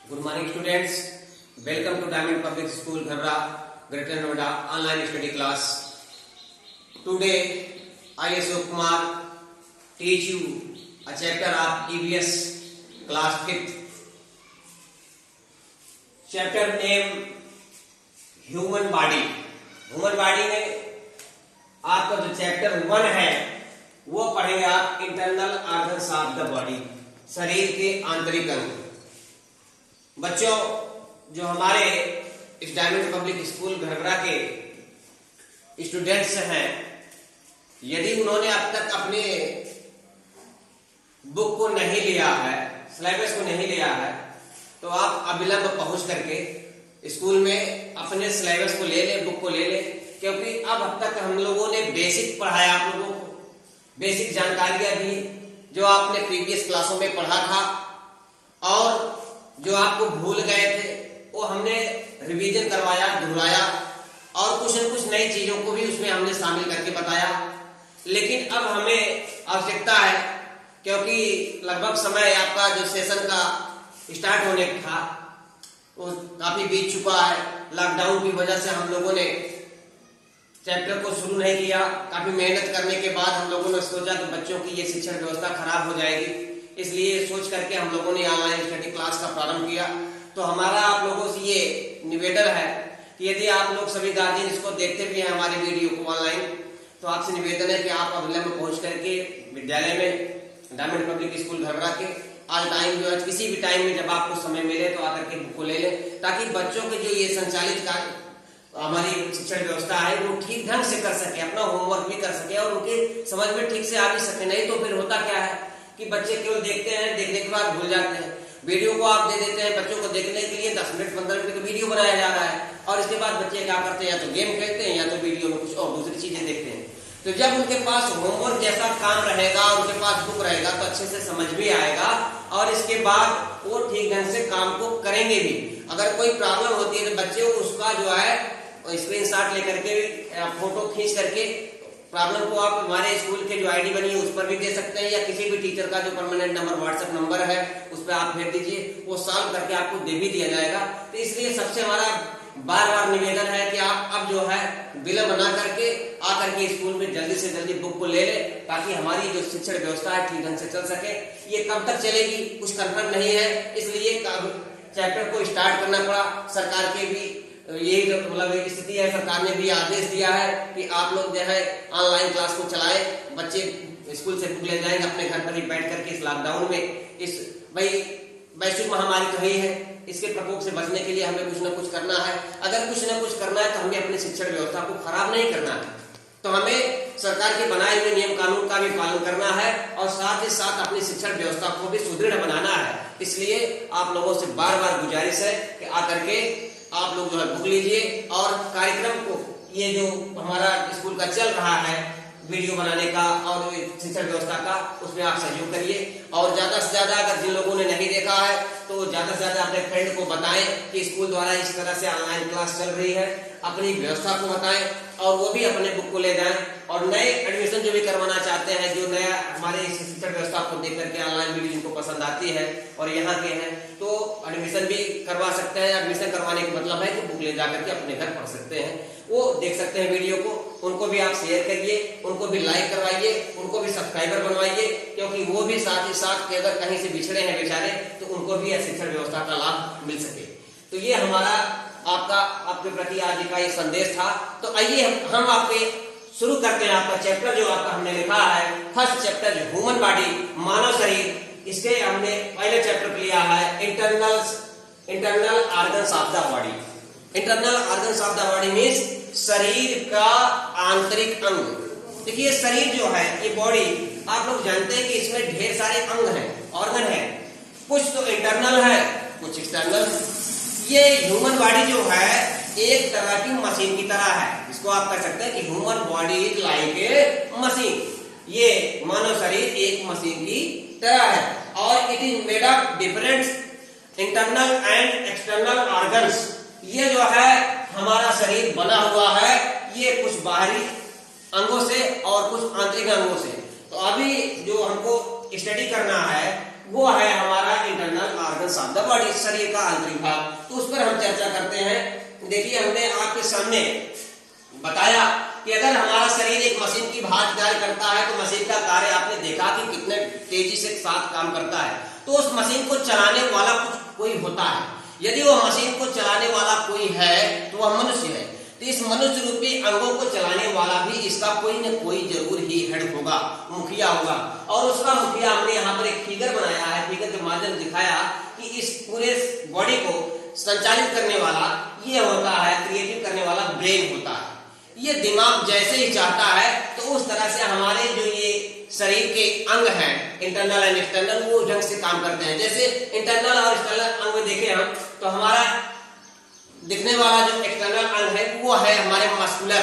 Good morning, students. Welcome to Diamond Public School, Gharra, Greater Noida online study class. Today, I, Ashok Kumar, teach you a chapter of EVS class 5th. Chapter name Human Body. Human Body में आपका जो chapter 1 है वो पढ़ेंगे आप internal organs of the body, शरीर के आंतरिक अंग। बच्चों, जो हमारे इस डायमंड पब्लिक स्कूल घरगरा के स्टूडेंट्स हैं, यदि उन्होंने अब तक अपने बुक को नहीं लिया है, सिलेबस को नहीं लिया है, तो आप अविलंब पहुंच करके स्कूल में अपने सिलेबस को ले ले, बुक को ले ले, क्योंकि अब तक हम लोगों ने बेसिक पढ़ाया, आप लोगों को बेसिक जानकारियां दी जो आपने प्रीवियस क्लासों में पढ़ा था, और जो आपको भूल गए थे वो हमने रिवीजन करवाया, दोहराया, और कुछ न कुछ नई चीजों को भी उसमें हमने शामिल करके बताया। लेकिन अब हमें आवश्यकता है, क्योंकि लगभग समय आपका जो सेशन का स्टार्ट होने था वो काफी बीत चुका है। लॉकडाउन की वजह से हम लोगों ने चैप्टर को शुरू नहीं किया। काफी मेहनत करने के बाद हम लोगों ने सोचा कि बच्चों की ये शिक्षण व्यवस्था खराब हो जाएगी, इसलिए सोच करके हम लोगों ने ऑनलाइन स्टडी क्लास का प्रारंभ किया। तो हमारा आप लोगों से ये निवेदन है कि यदि आप लोग सभी गार्जियन इसको देखते भी हैं हमारे वीडियो को ऑनलाइन, तो आपसे निवेदन है कि आप अविलंब पहुंच करके विद्यालय में डायमंड पब्लिक स्कूल घरगरा के ऑल टाइम जो है किसी भी टाइम में जब आपको समय मिले तो आकर के बुक को ले लें, ताकि बच्चों के जो ये संचालित कार्य हमारी शिक्षण व्यवस्था है वो ठीक ढंग से कर सके, अपना होमवर्क भी कर सके और उनके समझ में ठीक से आ भी सके। नहीं तो फिर होता क्या है कि बच्चे केवल देखते हैं, देखने के बाद भूल जाते हैं। वीडियो को आप दे देते हैं बच्चों को देखने के लिए, 10 मिनट 15 मिनट का वीडियो बनाया जा रहा है, और इसके बाद बच्चे क्या करते हैं, या तो गेम खेलते हैं या तो वीडियो में कुछ और दूसरी चीजें देखते हैं। तो जब उनके पास होमवर्क जैसा काम रहेगा, उनके पास बुक रहेगा, तो अच्छे से समझ भी आएगा और इसके बाद वो ठीक ढंग से काम को करेंगे भी। अगर कोई प्रॉब्लम होती है तो बच्चे उसका जो है स्क्रीनशॉट लेकर के फोटो खींच करके प्रॉब्लम को आप हमारे स्कूल के जो आईडी बनी है उस पर भी दे सकते हैं, या किसी भी टीचर का जो परमानेंट नंबर व्हाट्सएप नंबर है उस पर आप भेज दीजिए, वो सॉल्व करके आपको दे भी दिया जाएगा। तो इसलिए सबसे हमारा बार बार निवेदन है कि आप अब जो है विलंब ना करके आकर के स्कूल में जल्दी से जल्दी बुक को ले ले, ताकि हमारी जो शिक्षण व्यवस्था है ठीक ढंग से चल सके। ये कब तक चलेगी कुछ कंफर्म नहीं है, इसलिए चैप्टर को स्टार्ट करना पड़ा। सरकार के भी यही जो मतलब स्थिति है, सरकार ने भी आदेश दिया है कि आप लोग जो है ऑनलाइन क्लास को चलाए, बच्चे स्कूल से बुक ले जाएंगे अपने घर पर ही बैठ करके। इस लॉकडाउन में इस भाई वैश्विक महामारी तो ही है, इसके प्रकोप से बचने के लिए हमें कुछ न कुछ करना है। अगर कुछ न कुछ करना है तो हमें अपनी शिक्षण व्यवस्था को खराब नहीं करना है, तो हमें सरकार के बनाए हुए नियम कानून का भी पालन करना है और साथ ही साथ अपनी शिक्षण व्यवस्था को भी सुदृढ़ बनाना है। इसलिए आप लोगों से बार बार गुजारिश है कि आकर के आप लोग जो है बुक लीजिए और कार्यक्रम को, ये जो हमारा स्कूल का चल रहा है वीडियो बनाने का और शिक्षण व्यवस्था का, उसमें आप सहयोग करिए। और ज्यादा से ज्यादा अगर जिन लोगों ने नहीं देखा है तो ज्यादा से ज्यादा अपने फ्रेंड को बताएं कि स्कूल द्वारा इस तरह से ऑनलाइन क्लास चल रही है, अपनी व्यवस्था को बताएं और वो भी अपने बुक को ले जाएं। और नए एडमिशन जो भी करवाना चाहते हैं, जो नया हमारे शिक्षण व्यवस्था को देख करके ऑनलाइन वीडियो जिनको पसंद आती है और यहाँ के हैं, तो एडमिशन भी करवा सकते हैं। एडमिशन करवाने का मतलब है कि बुक ले जाकर के अपने घर पढ़ सकते हैं, वो देख सकते हैं वीडियो को। उनको भी आप शेयर करिए, उनको भी लाइक करवाइए, उनको भी सब्सक्राइबर बनवाइए, क्योंकि वो भी साथ ही साथ के अगर कहीं से बिछड़े हैं बेचारे तो उनको भी शिक्षण व्यवस्था का लाभ मिल सके। तो ये हमारा आपके प्रति आज का ये संदेश था। तो आइए हम आपके शुरू करते हैं आपका चैप्टर जो आपका हमने लिखा है, फर्स्ट चैप्टर ह्यूमन बॉडी, मानव शरीर। इसके हमने पहले चैप्टर लिया है internal organs of the body. Internal organs of the body means शरीर का आंतरिक अंग। देखिए शरीर जो है, ये बॉडी, आप लोग जानते हैं कि इसमें ढेर सारे अंग हैं, ऑर्गन है, कुछ तो इंटरनल है कुछ एक्सटर्नल। ये ह्यूमन बॉडी जो है एक तरह की मशीन की तरह है, इसको आप कह सकते हैं कि human body is like a machine. ये मानव शरीर एक मशीन की तरह है और it is made of different internal and external organs. ये जो है हमारा शरीर बना हुआ है, ये कुछ बाहरी अंगों से और कुछ आंतरिक अंगों से। तो अभी जो हमको स्टडी करना है वो है हमारा internal organs of the body, शरीर का आंतरिक भाग, तो उस पर हम चर्चा करते हैं। देखिए, हमने आपके सामने बताया कि अगर हमारा शरीर एक मशीन की भांति कार्य करता है तो मशीन का कार्य आपने देखा कि कितने तेजी से साथ काम करता है। तो उस मशीन को चलाने वाला कोई होता है। यदि वो मशीन को चलाने वाला कोई है तो वह मनुष्य है। तो इस मनुष्य रूपी अंगों को चलाने वाला भी इसका कोई न कोई जरूर ही हेड होगा, मुखिया होगा। और उसका मुखिया हमने यहाँ पर एक फिगर बनाया है, फिगर के माध्यम दिखाया कि इस पूरे बॉडी को संचालित करने वाला ये होता है, क्रिएटिव करने वाला ब्रेन होता है। ये दिमाग जैसे ही चाहता है तो उस तरह से हमारे जो ये शरीर के अंग हैं, इंटरनल एंड एक्सटर्नल, वो ढंग से काम करते हैं। जैसे इंटरनल और एक्सटर्नल अंग में देखें हम, तो हमारा दिखने वाला जो एक्सटर्नल अंग है वो है हमारे मस्कुलर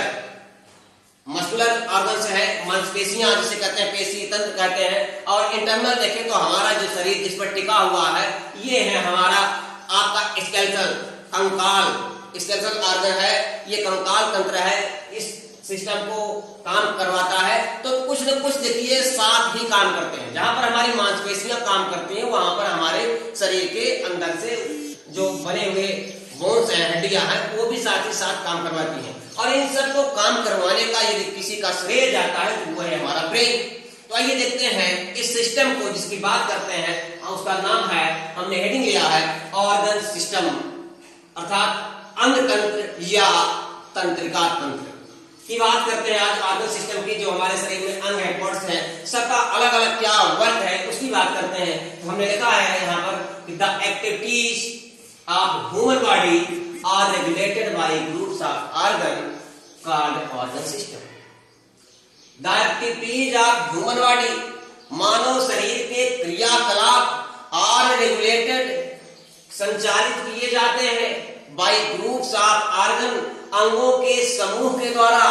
ऑर्गन्स है, मांसपेशियां जिसे कहते हैं, पेशी तंत्र कहते हैं। और इंटरनल देखें तो हमारा जो शरीर जिस पर टिका हुआ है ये है हमारा आपका स्केलेटल, कंकाल, स्केलेटल ऑर्गन है, ये कंकाल तंत्र है, इस सिस्टम को काम करवाता है। तो कुछ न कुछ देखिए साथ ही काम करते हैं। जहां पर हमारी मांसपेशियां काम करती हैं वहां पर हमारे शरीर के अंदर से जो बने हुए बोन्स हैं, हड्डियां हैं, वो भी साथ ही साथ काम करवाती हैं। और इन सब को काम करवाने का यदि किसी का श्रेय जाता है तो वो है हमारा ब्रेन। तो आइए देखते हैं इस सिस्टम को जिसकी बात करते हैं, उसका नाम है, हमने हेडिंग लिया है ऑर्गन सिस्टम, अर्थात अंग तंत्र या तंत्रिका तंत्र की बात करते हैं। आज ऑर्गन सिस्टम की जो हमारे शरीर में अंग है, पार्ट्स हैं, सबका अलग अलग क्या वर्क है उसकी बात करते हैं। तो हमने लिखा है यहाँ पर the activities of human body are regulated by groups of organ called organ system. The activities of human body, मानव शरीर के क्रियाकलाप आर रेगुलेटेड, संचालित किए जाते हैं बाय ग्रुप्स ऑफ ऑर्गन, अंगों के समूह के द्वारा,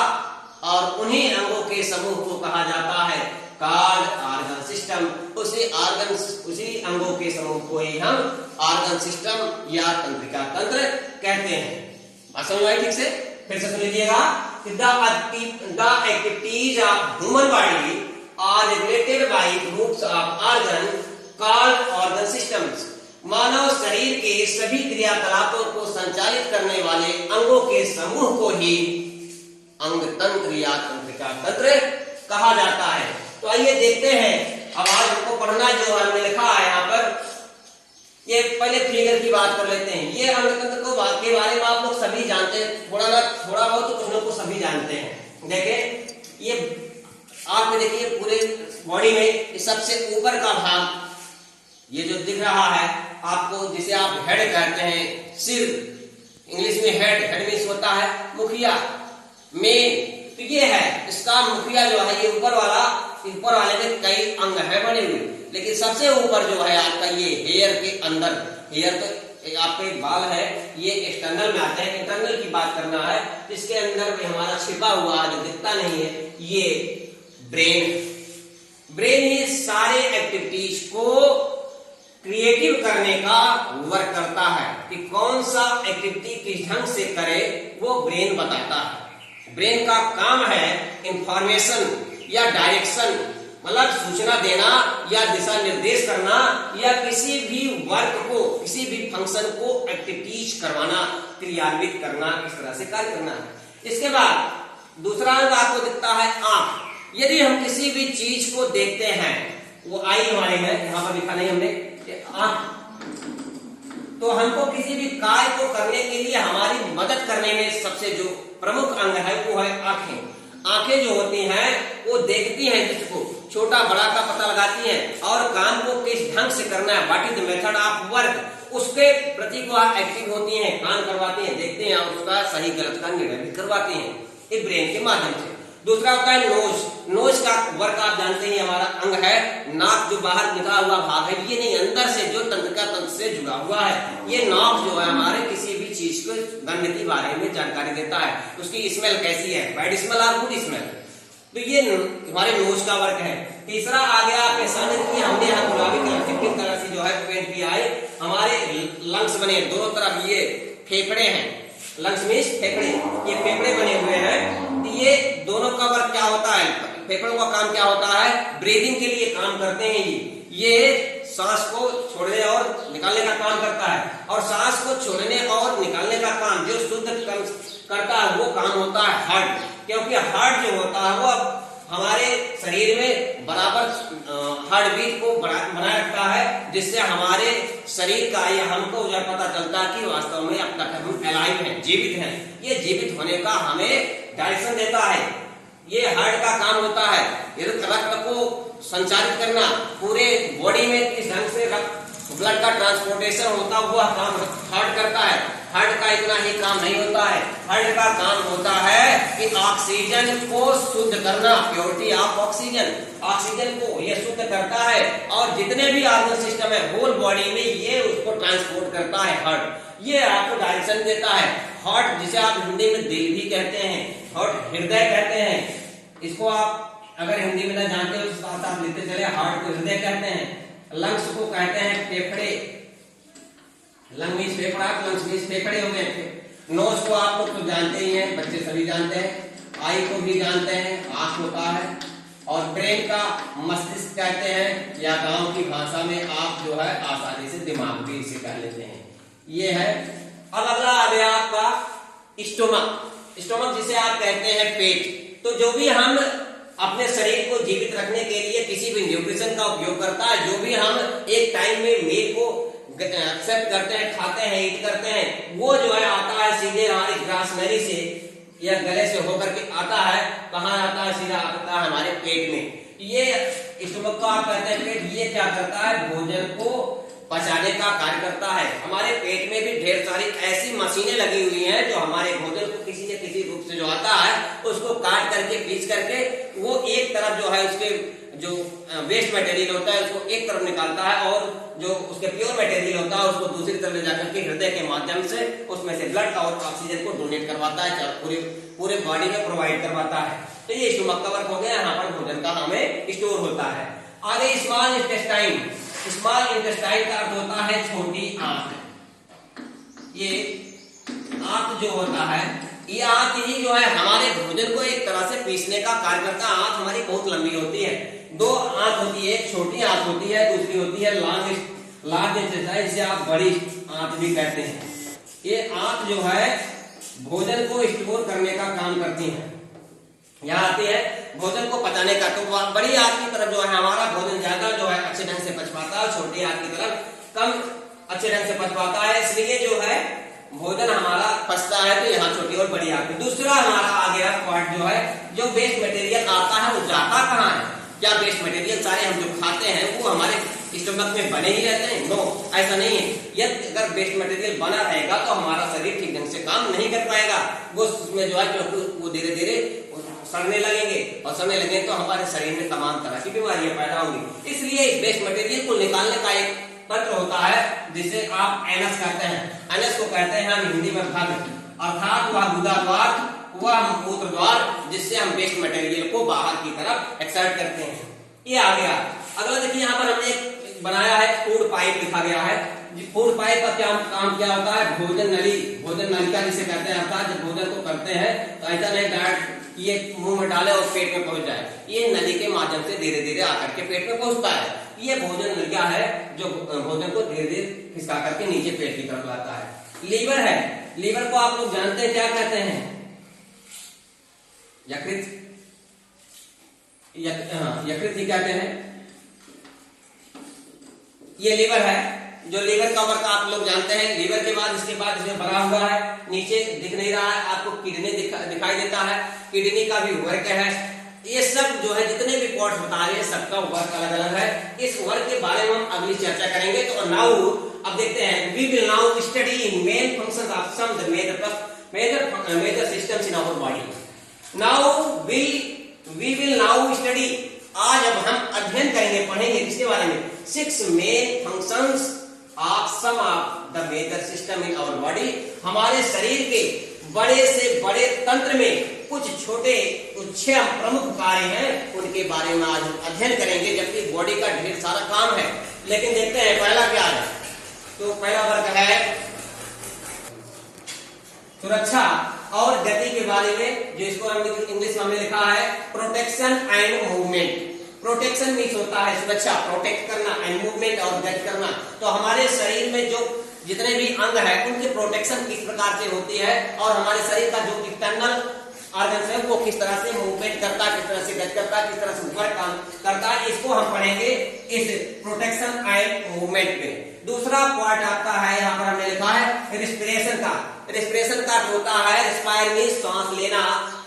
और उन्हीं अंगों के समूह को कहा जाता है कॉल्ड ऑर्गन सिस्टम। उसी अंगों के समूह को ही हम ऑर्गन सिस्टम या तंत्रिका तंत्र कहते हैं। बात समझ आई ठीक से? फिर से सुन लीजिएगा, the activities of human body are regulated by groups of organ called organ systems. मानव शरीर के सभी क्रियाकलापों को संचालित करने वाले अंगों के समूह को ही अंग तंत्र या तंत्रिका तंत्र कहा जाता है। तो आइए देखते हैं, अब आज हमको पढ़ना जो हमने लिखा है यहाँ पर, ये पहले फिगर की बात कर लेते हैं। ये अंग तंत्र को के बारे में आप लोग सभी जानते हैं, थोड़ा बहुत तो कुछ लोग को सभी जानते हैं। देखें, ये आप देखिए पूरे बॉडी में सबसे ऊपर का भाग ये जो दिख रहा है आपको, जिसे आप हेड कहते हैं, सिर, इंग्लिश में हेड मीन्स होता है मुखिया, मेन। तो ये है इसका मुखिया जो है, ये ऊपर वाले में कई अंग है बने हुए, लेकिन सबसे ऊपर जो है आपका ये हेयर के अंदर, हेयर तो आपके बाल है, ये एक्सटर्नल में आते हैं। इंटरनल की बात करना है, इसके अंदर भी हमारा छिपा हुआ जो दिखता नहीं है, ये ब्रेन ही सारे एक्टिविटीज को क्रिएटिव करने का वर्क करता है कि कौन सा एक्टिविटी किस ढंग से करे वो ब्रेन बताता है। ब्रेन का काम है इंफॉर्मेशन या डायरेक्शन, मतलब सूचना देना या दिशा निर्देश करना, या किसी भी वर्क को, किसी भी फंक्शन को एक्टिविटीज करवाना, क्रियान्वित करना, इस तरह से कार्य करना है। इसके बाद दूसरा अंग आपको दिखता है आंख। यदि हम किसी भी चीज को देखते हैं, वो आई हमारे है, यहाँ पर लिखा नहीं हमने, आंख, तो हमको किसी भी कार्य को करने के लिए हमारी मदद करने में सबसे जो प्रमुख अंग है वो है आंखें। आंखें जो होती हैं वो देखती हैं, जिसको छोटा बड़ा का पता लगाती हैं, और काम को किस ढंग से करना है, what is the method of work, उसके प्रति को एक्टिव होती हैं, काम करवाती हैं, देखते हैं और उसका सही गलत का निर्णय भी करवाती हैं इस ब्रेन के माध्यम से। दूसरा होता है नोज। नोज का वर्क आप जानते हैं, हमारा अंग है, नाक जो बाहर निकला हुआ भाग है, ये नहीं, अंदर से जो तंत्रिका तंत्र से जुड़ा हुआ है। ये नाक जो है हमारे किसी भी चीज को गंध के बारे में जानकारी देता है, उसकी स्मेल कैसी है, बैड स्मेल और गुड स्मेल। तो ये हमारे नोज का वर्क है। तीसरा आ गया आपके सामने कि हमने यहाँ गुलाबी कलर से, पिंक कलर से जो है पेंट किया है, हमारे लंग्स बने दोनों तरफ, ये फेफड़े हैं, लंग्स मीन्स फेफड़े, ये फेफड़े बने हुए हैं। तो ये दोनों का वर्क क्या होता है, फेफड़ों का काम क्या होता है, ब्रीदिंग के लिए काम करते हैं। ये सांस को छोड़ने और निकालने का काम करता है, और सांस को छोड़ने और निकालने का काम जो शुद्ध करता है वो काम होता है हार्ट। क्योंकि हार्ट जो होता है वो हमारे शरीर में बराबर हार्ट बीट को बनाए रखता है, जिससे हमारे शरीर का या हमको जो पता चलता है कि वास्तव में अब तक हम अलाइव हैं, जीवित हैं। ये जीवित होने का हमें डायरेक्शन देता है, ये हार्ट का काम होता है। रक्त को संचारित करना पूरे बॉडी में किस ढंग से ब्लड का ट्रांसपोर्टेशन होता हुआ काम हार्ट करता है। हार्ट का इतना ही काम नहीं होता है, हार्ट का काम होता है कि ऑक्सीजन को शुद्ध करना, प्योरिटी ऑफ ऑक्सीजन, ऑक्सीजन को ये शुद्ध करता है, और जितने भी ऑर्गन सिस्टम है होल बॉडी में ये उसको ट्रांसपोर्ट करता है हार्ट। ये आपको डायरेक्शन देता है। हार्ट जिसे आप हिंदी में दिल भी कहते हैं, हार्ट हृदय कहते हैं, इसको आप अगर हिंदी में ना जानते हो तो साथ आप लेते चले, हार्ट को हृदय कहते हैं। लंग्स को कहते हैं फेफड़े, लंग मीन्स फेफड़ा, लंग्स मीन्स फेफड़े हो गए। नोज को आप लोग तो जानते ही हैं, बच्चे सभी जानते हैं। आई को भी जानते हैं, आंख होता है। और ब्रेन का मस्तिष्क कहते हैं, या गांव की भाषा में आप जो है आसानी से दिमाग भी इसे कह लेते हैं। ये है। अब अगला आ गया आपका स्टोमक। स्टोमक जिसे आप कहते हैं पेट। तो जो भी हम अपने शरीर को जीवित रखने के लिए किसी भी न्यूट्रिशन का उपयोग करता है, जो भी हम एक टाइम में मील को एक्सेप्ट करते हैं, खाते हैं, ईट करते हैं, वो जो है आता है सीधे हमारी ग्रास नली से या गले से होकर के आता है। कहाँ आता है? सीधा आता है हमारे पेट में। ये स्टोमक को आप कहते हैं पेट। ये क्या करता है? भोजन को पचाने का कार्य करता है। हमारे पेट में भी ढेर सारी ऐसी मशीनें लगी हुई हैं जो हमारे भोजन को किसी न किसी रूप से जो आता है उसको काट करके पीस करके वो एक तरफ जो है उसके जो वेस्ट मटेरियल होता है उसको एक तरफ निकालता है, और जो उसके प्योर मटेरियल होता है उसको दूसरी तरफ ले जाकर के हृदय के माध्यम से उसमें से ब्लड और ऑक्सीजन को डोनेट करवाता है, पूरे बॉडी में प्रोवाइड करवाता है। तो ये स्टोमक का वर्क हो गया। यहाँ पर भोजन का हमें स्टोर होता है। आगे स्मॉल इंटेस्टाइन। स्मॉल इंटेस्टाइन का अर्थ होता है छोटी आंत। ये आंत जो होता है, ये आंत ही जो है हमारे भोजन को एक तरह से पीसने का कार्य करता है। आंत हमारी बहुत लंबी होती है, दो आंत होती है, एक छोटी आंत होती है, दूसरी होती है लार्ज इंटेस्टाइन, जिसे आप बड़ी आंत भी कहते हैं। ये आंत जो है भोजन को स्टोर करने का काम करती है। यहाँ आती है भोजन को पचाने का। तो बड़ी आंत की तरफ जो है हमारा भोजन ज्यादा जो है अच्छे ढंग से पच पाता है, छोटी आंत की तरफ कम अच्छे ढंग से पच पाता है। इसलिए जो है भोजन हमारा पचता है तो यहाँ छोटी और बड़ी आंत। दूसरा हमारा आ गया पार्ट जो है, जो वेस्ट मटेरियल आता है वो जाता कहाँ है? क्या वेस्ट मटेरियल सारे हम जो खाते हैं वो हमारे स्टोमक में बने ही रहते हैं? नो, ऐसा नहीं है। यदि अगर वेस्ट मटेरियल बना रहेगा तो हमारा शरीर ठीक ढंग से काम नहीं कर पाएगा। वो उसमें जो है क्योंकि वो धीरे धीरे सड़ने लगेंगे, और सड़ने लगेंगे तो हमारे शरीर में तमाम तरह की बीमारियां पैदा होंगी। इसलिए इस वेस्ट मटेरियल को निकालने का एक तंत्र होता है जिसे आप एनस कहते हैं। एनस को कहते हैं हम हिंदी में भग, अर्थात वह गुदा द्वार, वह मूत्र द्वार, जिससे हम वेस्ट मटेरियल को बाहर की तरफ एक्सर्ट करते हैं। ये आ गया। अगला देखिए, यहाँ पर हमने बनाया है फूड पाइप लिखा गया है। फूड पाइप का क्या काम क्या होता है? भोजन नली, भोजन नलिका जिसे कहते हैं। अर्थात जब भोजन को करते हैं तो ऐसा नहीं डायरेक्ट ये मुंह में डाले और पेट में पहुंच जाए, ये नली के माध्यम से धीरे धीरे आकर के पेट में पहुंचता है। ये भोजन नलिका है जो भोजन को धीरे धीरे खिसका करके नीचे पेट की तरफ लाता है। लीवर है। लीवर को आप लोग जानते हैं क्या कहते हैं? यकृत। यकृत ही कहते हैं। ये लीवर है। जो लीवर का वर्क आप लोग जानते हैं। लीवर के बाद इसके बाद इसमें बना हुआ है, नीचे दिख नहीं रहा है आपको, किडनी दिखाई देता है। किडनी का भी वर्क है। ये सब जो है जितने भी पार्ट्स बता रहे हैं सबका वर्क अलग अलग है। इस वर्क के बारे में हम अगली चर्चा करेंगे। तो नाउ अब देखते हैं, we will now study in main functions of some the major systems in our body. Now we will now study, आज अब हम अध्ययन करेंगे, पढ़ेंगे किसके बारे में? 6 main functions of some of the major system in our body. हमारे शरीर के बड़े से बड़े तंत्र में कुछ छोटे कुछ 6 प्रमुख कार्य हैं, उनके बारे में आज हम अध्ययन करेंगे। जबकि बॉडी का ढेर सारा काम है, लेकिन देखते हैं पहला क्या है। तो पहला वर्ग है सुरक्षा और गति के बारे में, जो इसको इंग्लिश में हमने लिखा है protection and movement. Protection means होता है सुरक्षा, प्रोटेक्ट करना, एंड मूवमेंट और गति करना। तो हमारे शरीर में जो जितने भी अंग है उनकी प्रोटेक्शन किस प्रकार से होती है और हमारे शरीर का जो इंटरनल ऑर्गन है वो किस तरह से मूवमेंट करता है, किस तरह से गति करता है, किस तरह से वर्क करता है, इसको हम पढ़ेंगे इस प्रोटेक्शन एंड मूवमेंट में। दूसरा पॉइंट आपका है, यहाँ पर हमने लिखा है रिस्पिरेशन का। रिस्पिरेशन का होता है रिस्पायर मींस सांस लेना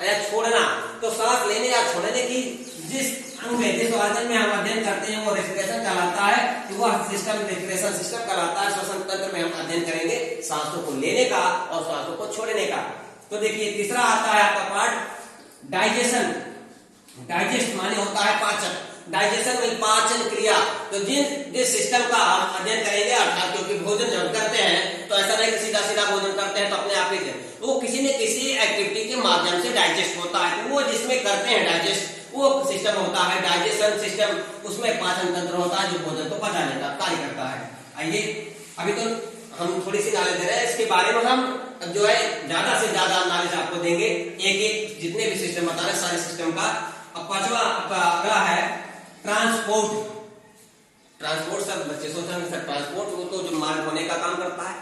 या छोड़ना। तो सांस लेने या छोड़ने की जिस अंग में, जिस ऑर्गन में हम अध्ययन करते हैं वो रेस्पिरेशन कहलाता है, तो वह सिस्टम रेस्पिरेशन सिस्टम कहलाता है। श्वसन तंत्र में हम अध्ययन करेंगे सांसों को लेने का और सांसों को छोड़ने का। तो देखिए तीसरा आता है आपका पार्ट डाइजेशन। डाइजेस्ट माने होता है पाचन, डाइजेशन में पाचन क्रिया। तो जिस सिस्टम का हम अध्ययन करेंगे, अर्थात क्योंकि भोजन जब करते हैं तो ऐसा नहीं कि सीधा सीधा भोजन करते हैं तो अपने आप ही वो किसी न किसी एक्टिविटी के माध्यम से डाइजेस्ट होता है। तो वो जिसमें करते हैं डाइजेस्ट वो सिस्टम होता है डाइजेशन सिस्टम, उसमें पाचन तंत्र होता है जो भोजन को पचाने का कार्य करता है। आइए अभी तो हम थोड़ी सी नॉलेज दे रहे हैं, इसके बारे में हम जो है ज्यादा से ज्यादा नॉलेज आपको देंगे, एक एक जितने भी सिस्टम बता रहे सारे सिस्टम का। अब पांचवा आपका अगला है ट्रांसपोर्ट। ट्रांसपोर्ट सब बच्चे सोचते हैं सर ट्रांसपोर्ट वो तो जो माल ढोने का काम करता है,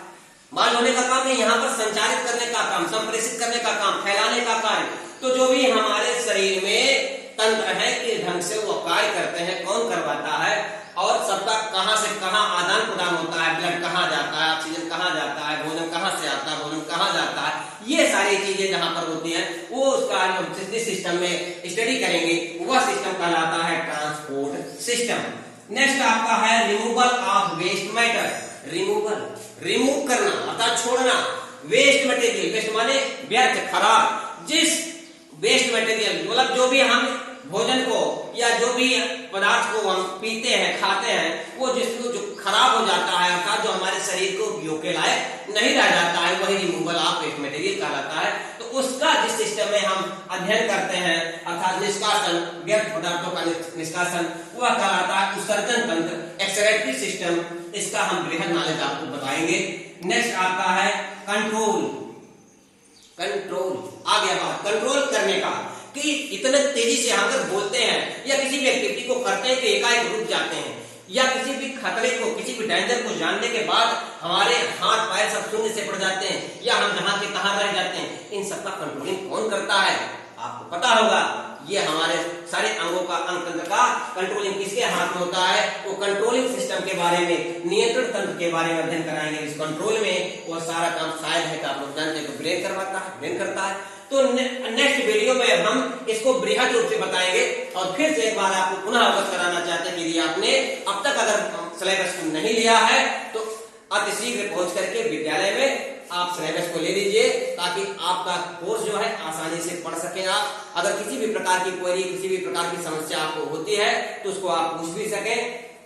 माल ढोने का काम नहीं, यहाँ पर संचारित करने का काम, संप्रेषित करने का काम, फैलाने का कार्य। तो जो भी हमारे शरीर में तंत्र है किस ढंग से वो कार्य करते हैं, कौन करवाता है और सबका कहां से कहां आदान प्रदान होता है, ब्लड कहां जाता है, ऑक्सीजन कहां जाता है, भोजन कहां से आता है, भोजन कहां जाता है, ये सारी चीजें जहां पर होती हैं वो उसका जिस सिस्टम में स्टडी करेंगे वह सिस्टम कहलाता है ट्रांसपोर्ट सिस्टम। नेक्स्ट आपका है removal of waste matter. Removal remove करना अर्थात छोड़ना, वेस्ट मटेरियल, वेस्ट माने व्यर्थ खराब, जिस वेस्ट मटेरियल मतलब जो भी हम भोजन को या जो भी पदार्थ को हम पीते हैं खाते हैं वो जिसको जो खराब हो जाता है अर्थात जो हमारे शरीर को उपयोग के लायक नहीं रह जाता है वही रिमूवल ऑफ वेस्ट मटेरियल कहलाता है। तो उसका जिस सिस्टम में हम अध्ययन करते हैं अर्थात निष्कासन, व्यर्थ पदार्थों का निष्कासन वह कहलाता है उत्सर्जन तंत्र, एक्सक्रीटरी सिस्टम। इसका हम बृहद नॉलेज आपको बताएंगे। नेक्स्ट आपका है कंट्रोल। कंट्रोल आ गया बात कंट्रोल करने का कि इतने तेजी से हम अगर बोलते हैं या किसी भी एक्टिविटी को करते हैं तो एकाएक रुक जाते हैं, या किसी भी खतरे को किसी भी डेंजर को जानने के बाद हमारे हाथ पैर सब शून्य से पड़ जाते हैं या हम जहां के तहां रह जाते हैं। इन सबका कंट्रोलिंग कौन करता है आपको पता होगा। ये हमारे सारे अंगों का अंग तंत्र का कंट्रोलिंग किसके हाथ में होता है, वो कंट्रोलिंग सिस्टम के बारे में, नियंत्रण तंत्र के बारे में अध्ययन कराएंगे। इस कंट्रोल में वो सारा काम शायद है कि आप लोग जानते हैं तो ब्रेन करवाता है, ब्रेन करता है। तो नेक्स्ट वीडियो में हम इसको बृहद रूप से बताएंगे और फिर से एक बार आपको पुनः अवगत कराना चाहते हैं कि यदि आपने अब तक अगर सिलेबस को नहीं लिया है तो अतिशीघ्र पहुंच करके विद्यालय में आप सिलेबस को ले लीजिए ताकि आपका कोर्स जो है आसानी से पढ़ सकें। आप अगर किसी भी प्रकार की क्वेरी, किसी भी प्रकार की समस्या आपको होती है तो उसको आप पूछ भी सकें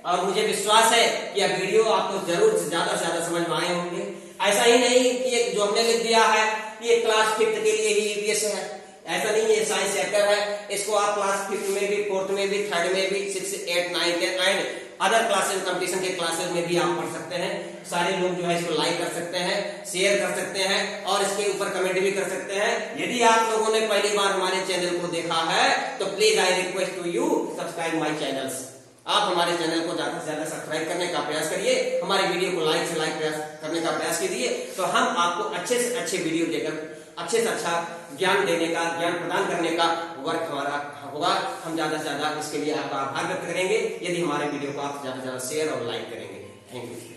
और मुझे विश्वास है कि यह वीडियो आपको जरूर से ज्यादा समझ में आए होंगे। ऐसा ही नहीं कि एक जो हमने लिख दिया है ये क्लास 5th के लिए ही ईवीएस है, ऐसा नहीं है, साइंस सेक्टर है। इसको आप क्लास 5th में भी, 4th में भी, 3rd में भी, 6th, 8th, 9th and other classes competition के क्लासेस में भी आप पढ़ सकते हैं। सारे लोग जो है इसको लाइक कर सकते हैं, शेयर कर सकते हैं और इसके ऊपर कमेंट भी कर सकते हैं। यदि आप लोगों ने पहली बार हमारे चैनल को देखा है तो please I request to you subscribe my channels. आप हमारे चैनल को ज्यादा से ज्यादा सब्सक्राइब करने का प्रयास करिए, हमारे वीडियो को लाइक से लाइक करने का प्रयास कीजिए, तो हम आपको अच्छे से अच्छे वीडियो देकर अच्छे से अच्छा ज्ञान देने का, ज्ञान प्रदान करने का वर्क हमारा होगा। हम ज्यादा से ज्यादा इसके लिए आपका आभार व्यक्त करेंगे यदि हमारे वीडियो को आप ज्यादा से ज्यादा शेयर और लाइक करेंगे। Thank you.